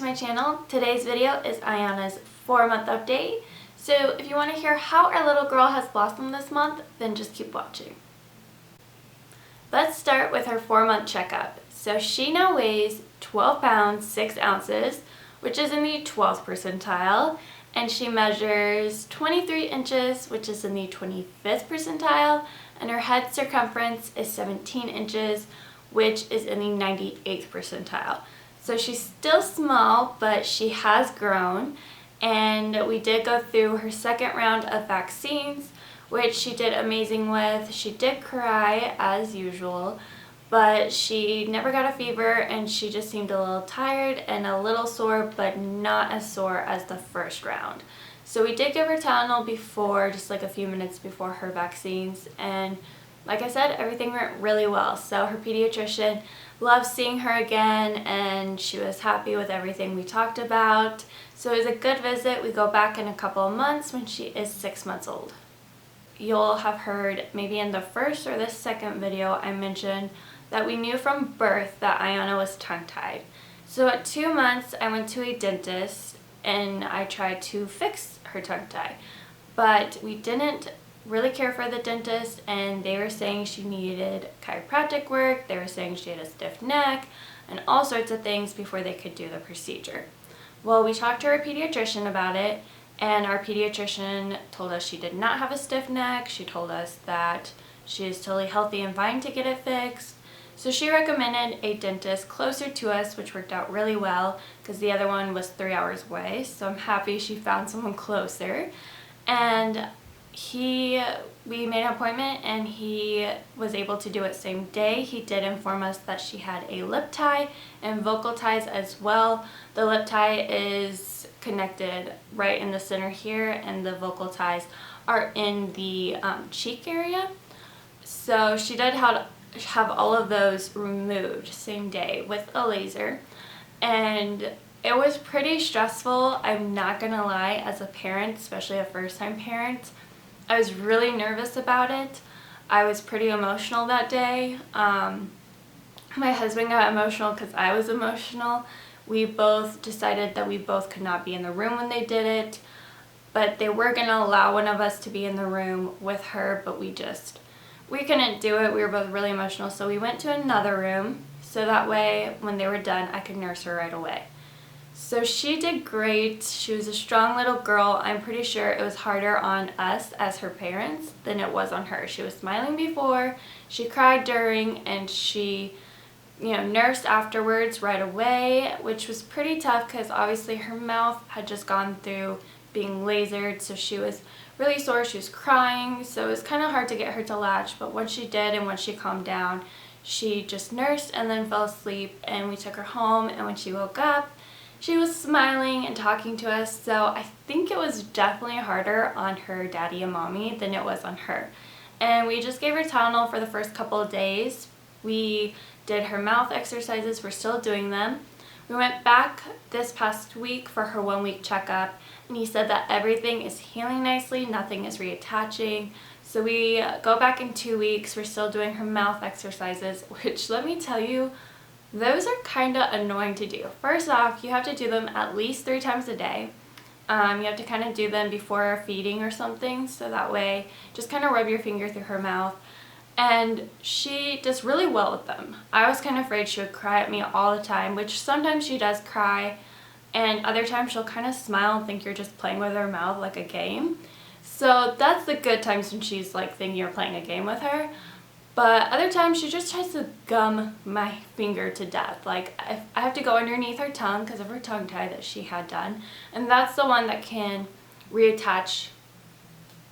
my channel. Today's video is Aiyana's 4-month update. So if you want to hear how our little girl has blossomed this month, then just keep watching. Let's start with her 4-month checkup. So she now weighs 12 pounds 6 ounces, which is in the 12th percentile, and she measures 23 inches, which is in the 25th percentile, and her head circumference is 17 inches, which is in the 98th percentile. So she's still small, but she has grown, and we did go through her second round of vaccines, which she did amazing with. She did cry as usual, but she never got a fever, and she just seemed a little tired and a little sore, but not as sore as the first round. So we did give her Tylenol before, just like a few minutes before her vaccines, and like I said, everything went really well. So her pediatrician loved seeing her again, and she was happy with everything we talked about. So it was a good visit. We go back in a couple of months when she is 6 months old. You'll have heard maybe in the first or the second video I mentioned that we knew from birth that Aiyana was tongue-tied. So at 2 months I went to a dentist and I tried to fix her tongue tie, but we didn't really care for the dentist, and they were saying she needed chiropractic work, they were saying she had a stiff neck, and all sorts of things before they could do the procedure. Well, we talked to our pediatrician about it, and our pediatrician told us she did not have a stiff neck. She told us that she is totally healthy and fine to get it fixed. So she recommended a dentist closer to us, which worked out really well because the other one was 3 hours away. So I'm happy she found someone closer. And we made an appointment, and he was able to do it same day. He did inform us that she had a lip tie and vocal ties as well. The lip tie is connected right in the center here, and the vocal ties are in the cheek area. So she did have all of those removed same day with a laser, and it was pretty stressful. I'm not gonna lie, as a parent, especially a first-time parent, I was really nervous about it. I was pretty emotional that day. My husband got emotional because I was emotional. We both decided that we both could not be in the room when they did it, but they were going to allow one of us to be in the room with her, but we couldn't do it. We were both really emotional, so we went to another room, so that way when they were done I could nurse her right away. So she did great. She was a strong little girl. I'm pretty sure it was harder on us as her parents than it was on her. She was smiling before, she cried during, and she nursed afterwards right away, which was pretty tough because obviously her mouth had just gone through being lasered, so she was really sore. She was crying, so it was kind of hard to get her to latch, but once she did and once she calmed down, she just nursed and then fell asleep, and we took her home, and when she woke up, she was smiling and talking to us. So I think it was definitely harder on her daddy and mommy than it was on her. And we just gave her Tylenol for the first couple of days. We did her mouth exercises. We're still doing them. We went back this past week for her 1-week checkup, and he said that everything is healing nicely, nothing is reattaching. So we go back in 2 weeks. We're still doing her mouth exercises, which, let me tell you, those are kind of annoying to do. First off, you have to do them at least 3 times a day. You have to kind of do them before feeding or something, so that way just kind of rub your finger through her mouth. And she does really well with them. I was kind of afraid she would cry at me all the time, which sometimes she does cry, and other times she'll kind of smile and think you're just playing with her mouth like a game. So that's the good times when she's like thinking you're playing a game with her. But other times she just tries to gum my finger to death. Like, I have to go underneath her tongue because of her tongue tie that she had done. And that's the one that can reattach,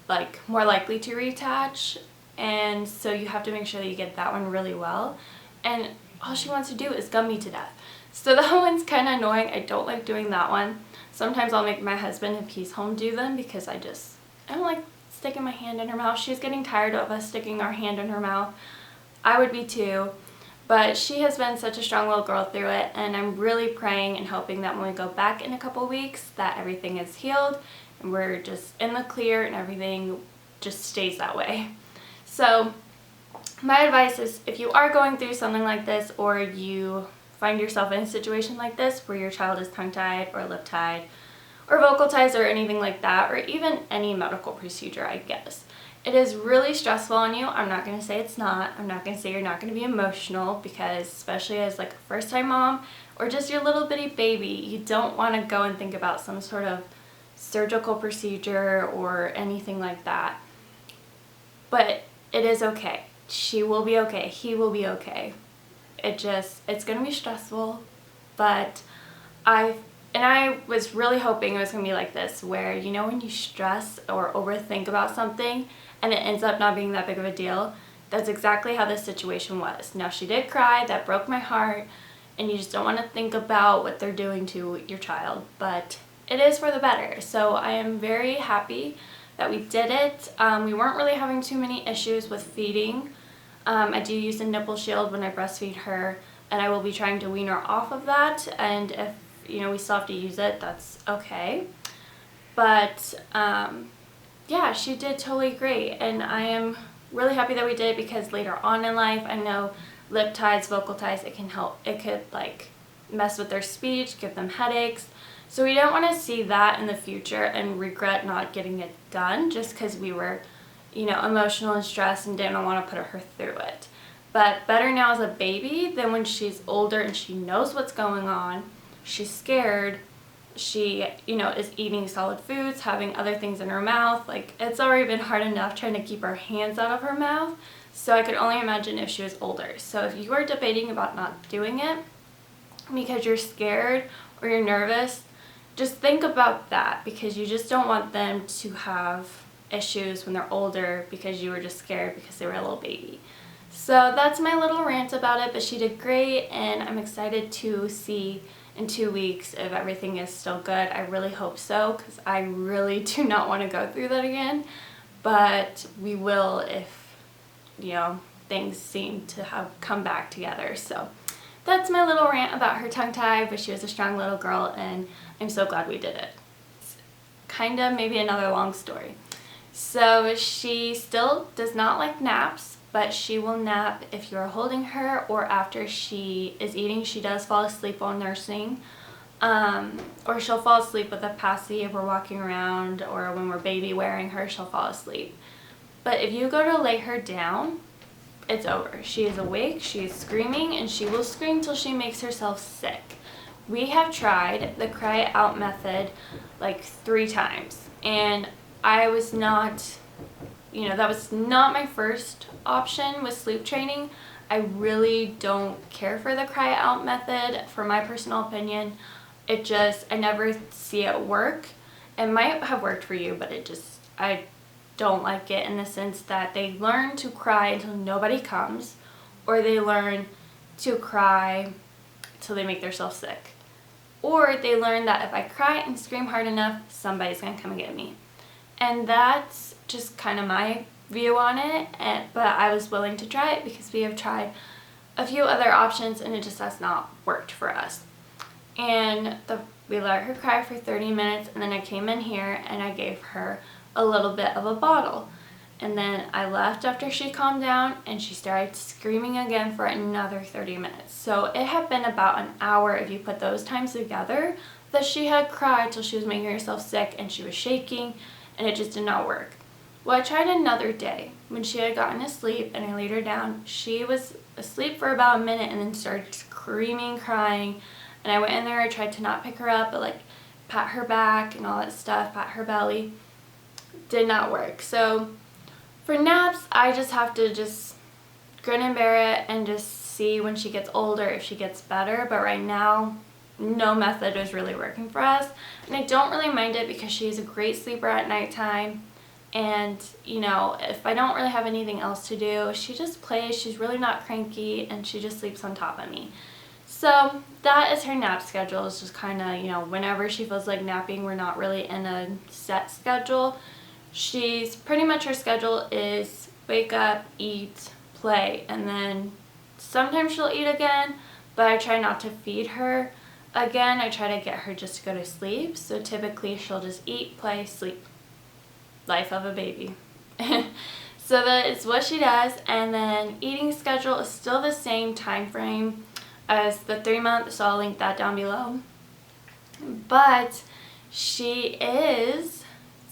like more likely to reattach. And so you have to make sure that you get that one really well. And all she wants to do is gum me to death. So that one's kind of annoying. I don't like doing that one. Sometimes I'll make my husband, if he's home, do them because I don't like sticking my hand in her mouth. She's getting tired of us sticking our hand in her mouth. I would be too, but she has been such a strong little girl through it, and I'm really praying and hoping that when we go back in a couple weeks that everything is healed and we're just in the clear and everything just stays that way. So my advice is, if you are going through something like this, or you find yourself in a situation like this where your child is tongue-tied or lip-tied or vocal-tied or anything like that, or even any medical procedure, I guess. It is really stressful on you. I'm not going to say it's not. I'm not going to say you're not going to be emotional, because especially as like a first-time mom or just your little bitty baby, you don't want to go and think about some sort of surgical procedure or anything like that. But it is okay. She will be okay. He will be okay. It's going to be stressful, but I was really hoping it was going to be like this, where, you know, when you stress or overthink about something and it ends up not being that big of a deal, that's exactly how this situation was. Now, she did cry. That broke my heart, and you just don't want to think about what they're doing to your child, but it is for the better. So I am very happy that we did it. We weren't really having too many issues with feeding. I do use a nipple shield when I breastfeed her, and I will be trying to wean her off of that, and if, you know, we still have to use it, that's okay. But yeah, she did totally great, and I am really happy that we did it, because later on in life, I know lip ties, vocal ties, it could like mess with their speech, give them headaches. So we don't want to see that in the future and regret not getting it done just because we were, you know, emotional and stressed and didn't want to put her through it. But better now as a baby than when she's older and she knows what's going on, she's scared, she, you know, is eating solid foods, having other things in her mouth. Like, it's already been hard enough trying to keep her hands out of her mouth, so I could only imagine if she was older. So if you are debating about not doing it because you're scared or you're nervous, just think about that, because you just don't want them to have issues when they're older because you were just scared because they were a little baby. So that's my little rant about it, but she did great, and I'm excited to see in 2 weeks if everything is still good. I really hope so, because I really do not want to go through that again, but we will if, you know, things seem to have come back together. So that's my little rant about her tongue tie, but she was a strong little girl, and I'm so glad we did it. It's kind of maybe another long story. So she still does not like naps, but she will nap if you're holding her, or after she is eating. She does fall asleep while nursing, or she'll fall asleep with a passy if we're walking around, or when we're baby wearing her, she'll fall asleep. But if you go to lay her down, it's over. She is awake, she is screaming, and she will scream till she makes herself sick. We have tried the cry out method like 3 times, and I was not, you know, that was not my first option with sleep training. I really don't care for the cry out method, for my personal opinion. I never see it work. It might have worked for you, but I don't like it, in the sense that they learn to cry until nobody comes, or they learn to cry till they make themselves sick. Or they learn that if I cry and scream hard enough, somebody's going to come and get me. And that's just kind of my view on it, but I was willing to try it because we have tried a few other options and it just has not worked for us. And we let her cry for 30 minutes, and then I came in here and I gave her a little bit of a bottle. And then I left after she calmed down, and she started screaming again for another 30 minutes. So it had been about an hour, if you put those times together, that she had cried till she was making herself sick and she was shaking, and it just did not work. Well, I tried another day when she had gotten asleep and I laid her down. She was asleep for about a minute and then started screaming, crying, and I went in there. I tried to not pick her up, but like pat her back and all that stuff, pat her belly. Did not work. So for naps, I just have to just grin and bear it and just see when she gets older if she gets better. But right now, no method is really working for us. And I don't really mind it because she's a great sleeper at nighttime. And, you know, if I don't really have anything else to do, she just plays. She's really not cranky, and she just sleeps on top of me. So that is her nap schedule. It's just kind of, you know, whenever she feels like napping. We're not really in a set schedule. She's pretty much, her schedule is wake up, eat, play, and then sometimes she'll eat again, but I try not to feed her again. I try to get her just to go to sleep. So typically she'll just eat, play, sleep. Life of a baby. So that is what she does. And then eating schedule is still the same time frame. as the 3-month, so I'll link that down below. But she is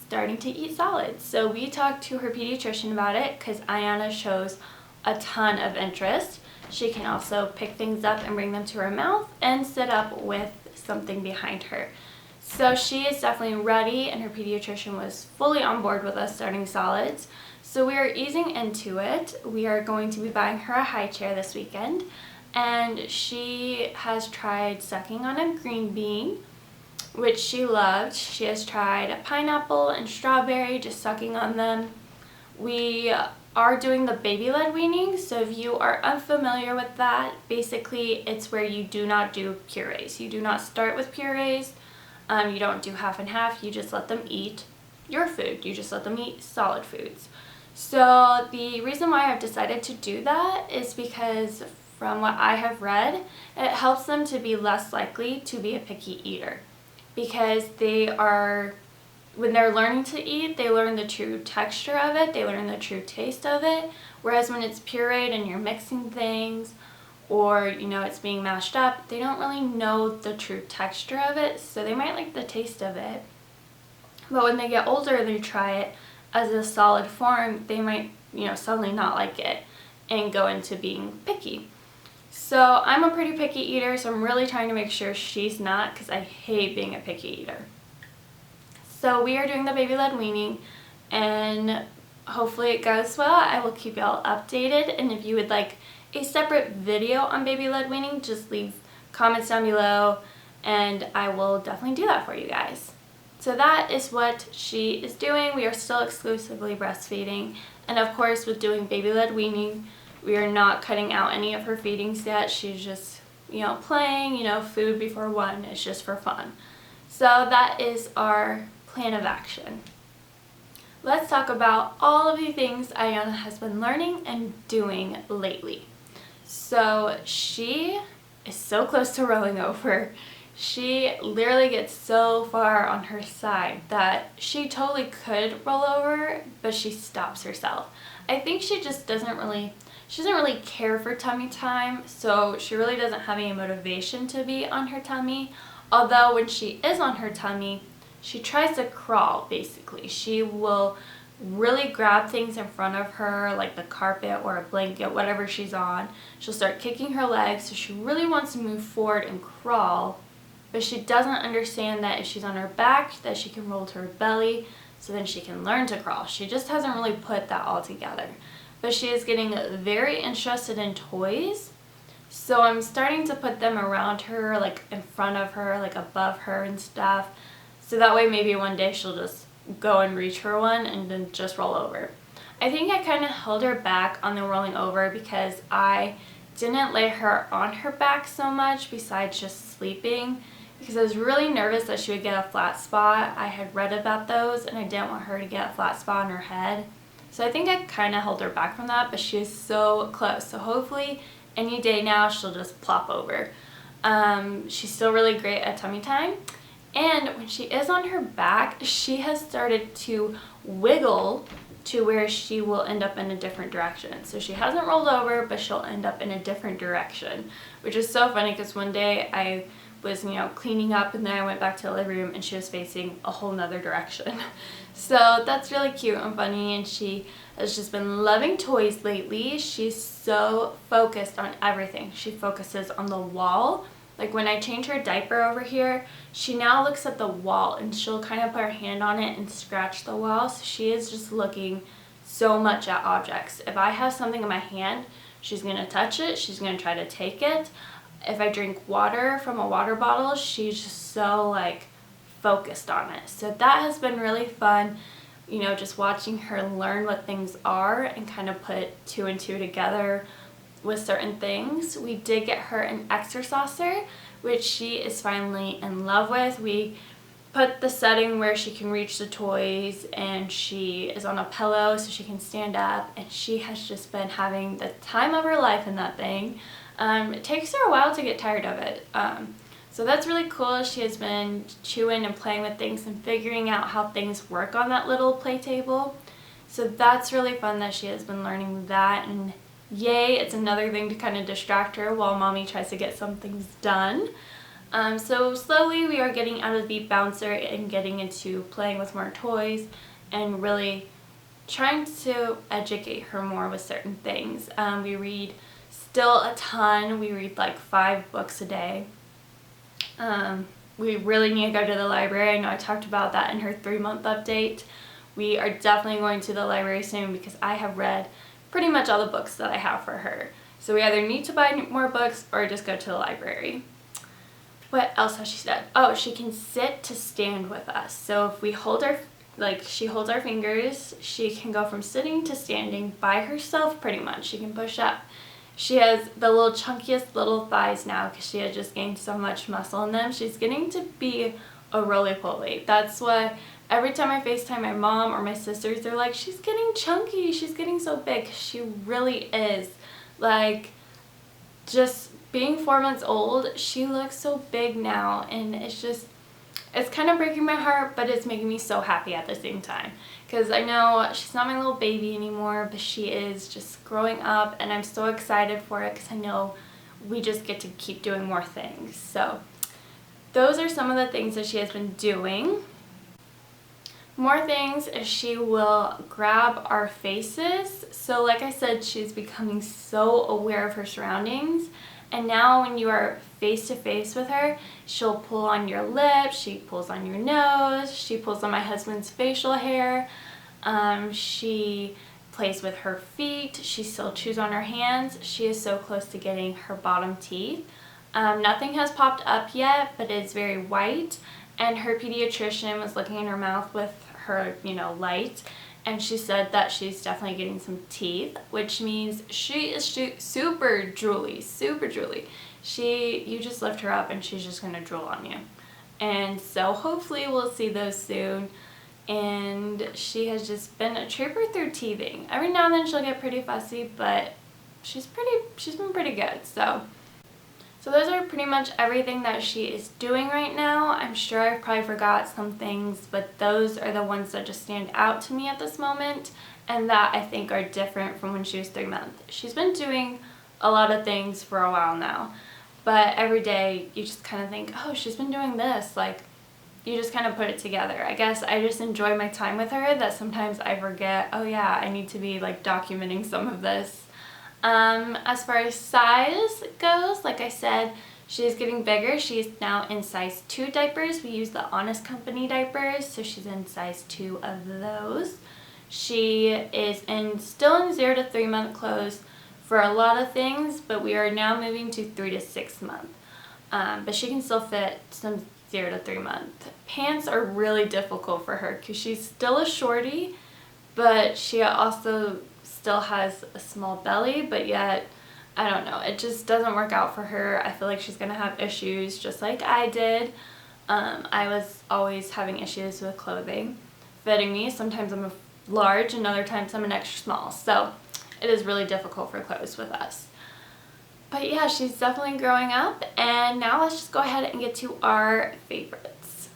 starting to eat solids. So we talked to her pediatrician about it because Aiyana shows a ton of interest. She can also pick things up and bring them to her mouth and sit up with something behind her. So she is definitely ready, and her pediatrician was fully on board with us starting solids. So we are easing into it. We are going to be buying her a high chair this weekend, and she has tried sucking on a green bean, which she loved. She has tried a pineapple and strawberry, just sucking on them. We are doing the baby-led weaning, so if you are unfamiliar with that, basically it's where you do not do purees. You do not start with purees. You don't do half and half. You just let them eat your food. You just let them eat solid foods. So the reason why I've decided to do that is because from what I have read, it helps them to be less likely to be a picky eater, because when they're learning to eat, they learn the true texture of it, they learn the true taste of it, whereas when it's pureed and you're mixing things, or it's being mashed up, they don't really know the true texture of it, so they might like the taste of it. But when they get older and they try it as a solid form, they might suddenly not like it and go into being picky. So I'm a pretty picky eater, so I'm really trying to make sure she's not, because I hate being a picky eater. So we are doing the baby-led weaning, and hopefully it goes well. I will keep y'all updated, and if you would like a separate video on baby-led weaning, just leave comments down below, and I will definitely do that for you guys. So that is what she is doing. We are still exclusively breastfeeding, and of course with doing baby-led weaning, we are not cutting out any of her feedings yet. She's just, playing, food before 1. It's just for fun. So that is our plan of action. Let's talk about all of the things Aiyana has been learning and doing lately. So she is so close to rolling over. She literally gets so far on her side that she totally could roll over, but she stops herself. I think she just doesn't really care for tummy time, so she really doesn't have any motivation to be on her tummy. Although when she is on her tummy, she tries to crawl, basically. She will really grab things in front of her, like the carpet or a blanket, whatever she's on. She'll start kicking her legs, so she really wants to move forward and crawl, but she doesn't understand that if she's on her back, that she can roll to her belly, so then she can learn to crawl. She just hasn't really put that all together. But she is getting very interested in toys, so I'm starting to put them around her, like in front of her, like above her and stuff, so that way maybe one day she'll just go and reach for one and then just roll over. I think I kind of held her back on the rolling over because I didn't lay her on her back so much besides just sleeping, because I was really nervous that she would get a flat spot. I had read about those and I didn't want her to get a flat spot on her head. So I think I kind of held her back from that, but she is so close. So hopefully any day now she'll just plop over. She's still really great at tummy time. And when she is on her back, she has started to wiggle to where she will end up in a different direction. So she hasn't rolled over, but she'll end up in a different direction, which is so funny because one day I was, cleaning up, and then I went back to the living room and she was facing a whole nother direction. So that's really cute and funny, and she has just been loving toys lately. She's so focused on everything. She focuses on the wall. Like when I change her diaper over here, she now looks at the wall and she'll kind of put her hand on it and scratch the wall. So she is just looking so much at objects. If I have something in my hand, she's going to touch it. She's going to try to take it. If I drink water from a water bottle, she's just so focused on it. So that has been really fun, just watching her learn what things are and kind of put 2 and 2 together with certain things. We did get her an ExerSaucer, which she is finally in love with. We put the setting where she can reach the toys and she is on a pillow so she can stand up, and she has just been having the time of her life in that thing. It takes her a while to get tired of it. So that's really cool. She has been chewing and playing with things and figuring out how things work on that little play table. So that's really fun that she has been learning that and yay, it's another thing to kind of distract her while mommy tries to get some things done. So slowly we are getting out of the bouncer and getting into playing with more toys and really trying to educate her more with certain things. We read still a ton. We read like 5 books a day. We really need to go to the library. I know I talked about that in her 3-month update. We are definitely going to the library soon because I have read pretty much all the books that I have for her. So we either need to buy more books or just go to the library. What else has she said? Oh, she can sit to stand with us. So if we hold her, like she holds our fingers, she can go from sitting to standing by herself pretty much. She can push up. She has the little chunkiest little thighs now because she had just gained so much muscle in them. She's getting to be a roly-poly. That's why every time I FaceTime my mom or my sisters, they're like, she's getting chunky, she's getting so big. She really is. Like, just being 4 months old, she looks so big now, and it's kind of breaking my heart, but it's making me so happy at the same time. Because I know she's not my little baby anymore, but she is just growing up, and I'm so excited for it because I know we just get to keep doing more things. So those are some of the things that she has been doing. More things is she will grab our faces. So like I said, she's becoming so aware of her surroundings. And now when you are face to face with her, she'll pull on your lips, she pulls on your nose, she pulls on my husband's facial hair, she plays with her feet, she still chews on her hands. She is so close to getting her bottom teeth. Nothing has popped up yet, but it's very white. And her pediatrician was looking in her mouth with her, light, and she said that she's definitely getting some teeth, which means she is super drooly, super drooly. You just lift her up and she's just going to drool on you. And so hopefully we'll see those soon. And she has just been a trooper through teething. Every now and then she'll get pretty fussy, but she's been pretty good. So those are pretty much everything that she is doing right now. I'm sure I probably forgot some things, but those are the ones that just stand out to me at this moment and that I think are different from when she was 3 months. She's been doing a lot of things for a while now, but every day you just kind of think, oh, she's been doing this. Like, you just kind of put it together. I guess I just enjoy my time with her that sometimes I forget, oh yeah, I need to be like documenting some of this. As far as size goes, like I said, she's getting bigger. She's now in size 2 diapers. We use the Honest Company diapers, so she's in size 2 of those. She is still in 0 to 3 month clothes for a lot of things, but we are now moving to 3 to 6 month. But she can still fit some 0 to 3 month. Pants are really difficult for her because she's still a shorty, but she also still has a small belly, but yet, I don't know, it just doesn't work out for her. I feel like she's gonna have issues just like I did. I was always having issues with clothing fitting me. Sometimes I'm a large and other times I'm an extra small, so it is really difficult for clothes with us. But yeah, she's definitely growing up, and now let's just go ahead and get to our favorites.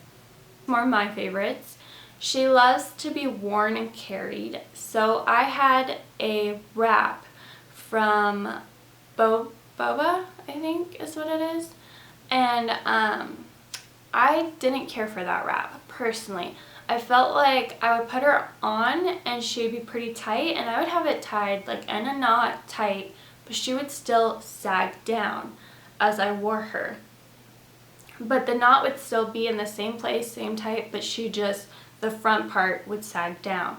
More of my favorites. She loves to be worn and carried, so I had a wrap from Boba, I think is what it is, and I didn't care for that wrap, personally. I felt like I would put her on and she would be pretty tight, and I would have it tied like in a knot tight, but she would still sag down as I wore her. But the knot would still be in the same place, same type, but the front part would sag down.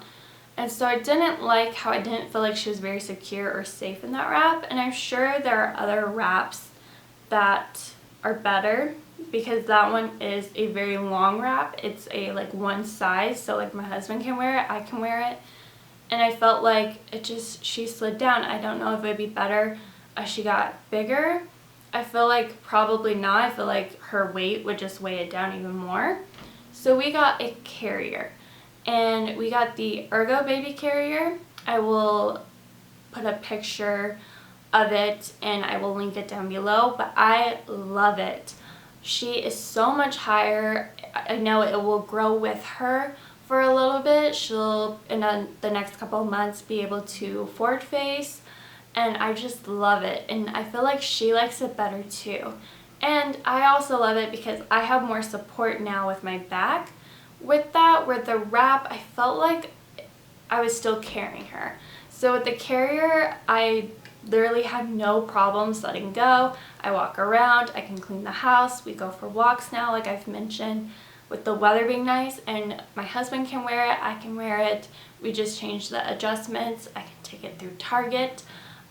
And so I didn't like how I didn't feel like she was very secure or safe in that wrap, and I'm sure there are other wraps that are better because that one is a very long wrap. It's a like one size, so like my husband can wear it, I can wear it, and I felt like she slid down. I don't know if it would be better as she got bigger. I feel like probably not. I feel like her weight would just weigh it down even more. So we got a carrier, and we got the Ergo Baby Carrier. I will put a picture of it and I will link it down below, but I love it. She is so much higher. I know it will grow with her for a little bit. She'll, in the next couple of months, be able to forward face and I just love it, and I feel like she likes it better too. And I also love it because I have more support now with my back. With that, with the wrap, I felt like I was still carrying her. So with the carrier, I literally have no problems letting go. I walk around, I can clean the house, we go for walks now, like I've mentioned, with the weather being nice, and my husband can wear it, I can wear it. We just changed the adjustments. I can take it through Target.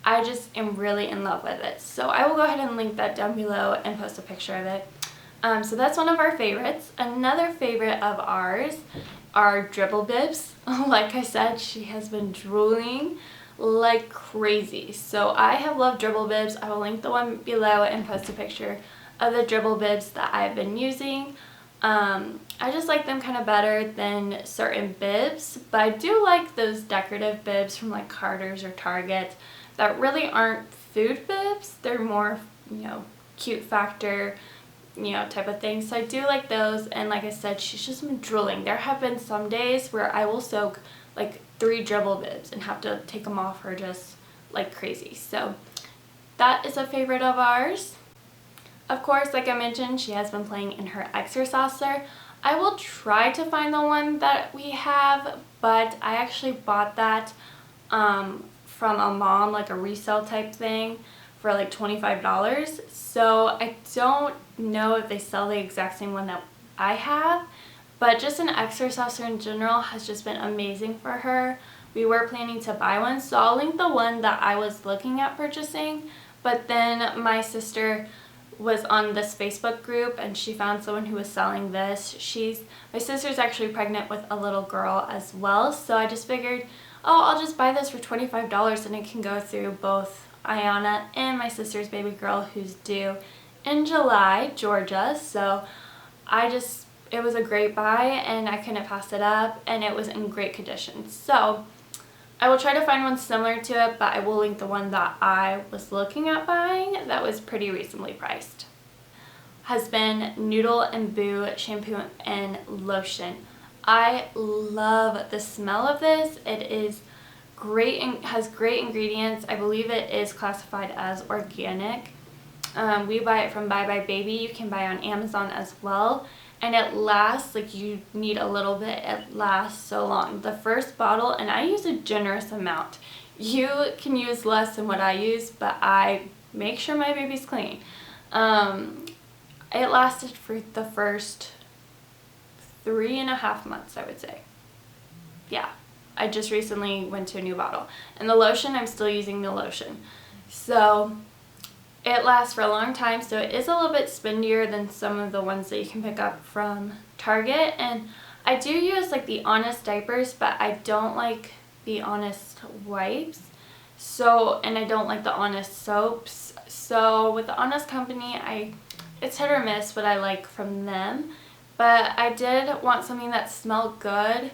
I just am really in love with it. So I will go ahead and link that down below and post a picture of it. So that's one of our favorites. Another favorite of ours are dribble bibs. Like I said, she has been drooling like crazy. So I have loved dribble bibs. I will link the one below and post a picture of the dribble bibs that I've been using. I just like them kind of better than certain bibs, but I do like those decorative bibs from like Carter's or Target that really aren't food bibs. They're more, cute factor, type of thing. So I do like those, and like I said, she's just been drooling. There have been some days where I will soak like 3 dribble bibs and have to take them off her just like crazy. So that is a favorite of ours. Of course, like I mentioned, she has been playing in her ExerSaucer. I will try to find the one that we have, but I actually bought that from a mom, like a resale type thing, for like $25. So I don't know if they sell the exact same one that I have, but just an ExerSaucer in general has just been amazing for her. We were planning to buy one, so I'll link the one that I was looking at purchasing, but then my sister was on this Facebook group and she found someone who was selling this. My sister's actually pregnant with a little girl as well, so I just figured, oh, I'll just buy this for $25 and it can go through both Aiyana and my sister's baby girl who's due in July, Georgia. So it was a great buy and I couldn't pass it up, and it was in great condition. So I will try to find one similar to it, but I will link the one that I was looking at buying that was pretty reasonably priced. Has been Noodle and Boo shampoo and lotion. I love the smell of this. It is great and has great ingredients. I believe it is classified as organic. We buy it from Bye Bye Baby. You can buy on Amazon as well. And it lasts, like you need a little bit, it lasts so long. The first bottle, and I use a generous amount. You can use less than what I use, but I make sure my baby's clean. It lasted for the first 3.5 months, I would say. Yeah, I just recently went to a new bottle. And the lotion, I'm still using the lotion. So it lasts for a long time, so it is a little bit spendier than some of the ones that you can pick up from Target. And I do use like the Honest diapers, but I don't like the Honest wipes. And I don't like the Honest soaps. So with the Honest company, it's hit or miss what I like from them. But I did want something that smelled good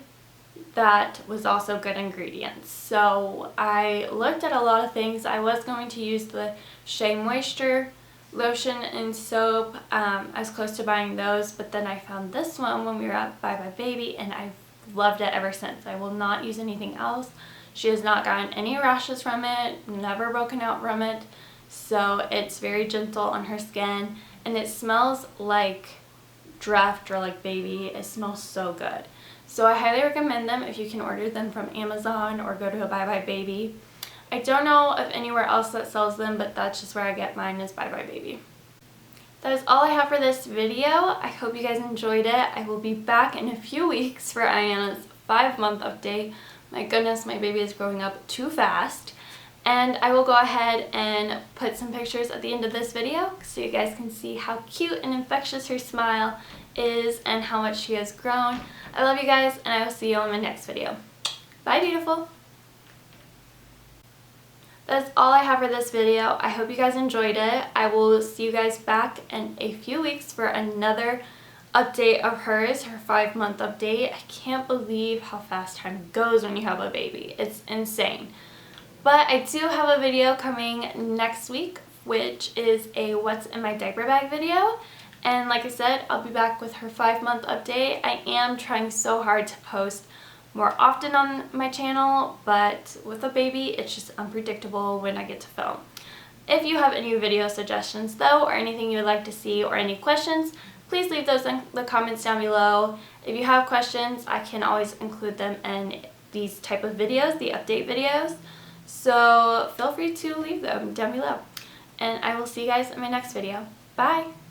that was also good ingredients. So I looked at a lot of things. I was going to use the Shea Moisture lotion and soap. I was close to buying those, but then I found this one when we were at Bye Bye Baby, and I've loved it ever since. I will not use anything else. She has not gotten any rashes from it, never broken out from it. So it's very gentle on her skin, and it smells like Draft or like baby. It smells so good. So I highly recommend them if you can order them from Amazon or go to a Bye Bye Baby. I don't know of anywhere else that sells them, but that's just where I get mine, is Bye Bye Baby. That is all I have for this video. I hope you guys enjoyed it. I will be back in a few weeks for Aiyana's 5-month update. My goodness, my baby is growing up too fast. And I will go ahead and put some pictures at the end of this video so you guys can see how cute and infectious her smile is and how much she has grown. I love you guys, and I will see you on my next video. Bye, beautiful. That's all I have for this video. I hope you guys enjoyed it. I will see you guys back in a few weeks for another update of hers, her 5-month update. I can't believe how fast time goes when you have a baby. It's insane. But I do have a video coming next week, which is a what's in my diaper bag video. And like I said, I'll be back with her 5-month update. I am trying so hard to post more often on my channel, but with a baby, it's just unpredictable when I get to film. If you have any video suggestions though, or anything you would like to see, or any questions, please leave those in the comments down below. If you have questions, I can always include them in these type of videos, the update videos. So feel free to leave them down below. And I will see you guys in my next video. Bye!